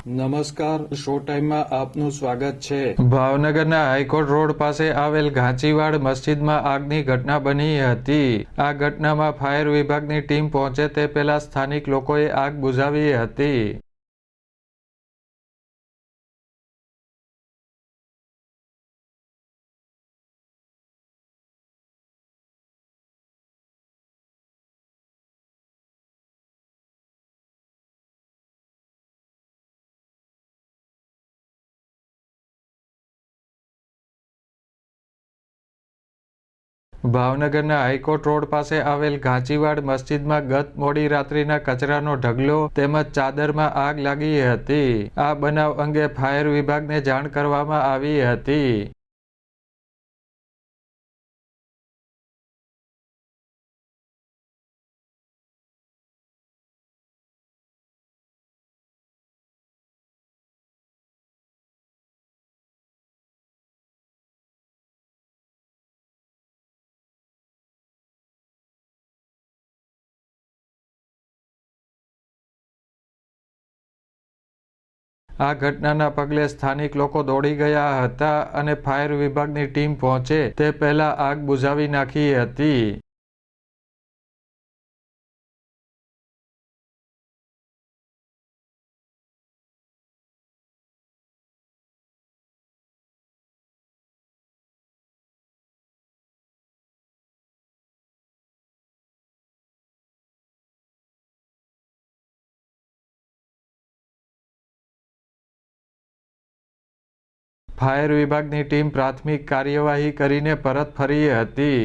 નમસ્કાર, શો ટાઈમમાં આપનું સ્વાગત છે। ભાવનગરના હાઈકોર્ટ રોડ પાસે આવેલ ઘાંચીવાડ મસ્જિદમાં આગની ઘટના બની હતી। આ ઘટનામાં ફાયર વિભાગની ટીમ પહોંચે તે પહેલા સ્થાનિક લોકોએ આગ બુઝાવી હતી। ભાવનગરના હાઈકોર્ટ રોડ પાસે આવેલ ઘાંચીવાડ મસ્જિદમાં ગત મોડી રાત્રિના કચરાનો ઢગલો તેમજ ચાદરમાં આગ લાગી હતી। આ બનાવ અંગે ફાયર વિભાગને જાણ કરવામાં આવી હતી। આ ઘટનાના પગલે સ્થાનિક લોકો દોડી ગયા હતા અને ફાયર વિભાગની ટીમ પહોંચે તે પહેલા આગ બુઝાવી નાખી હતી। ફાયર વિભાગની ટીમ પ્રાથમિક કાર્યવાહી કરીને પરત ફરી હતી।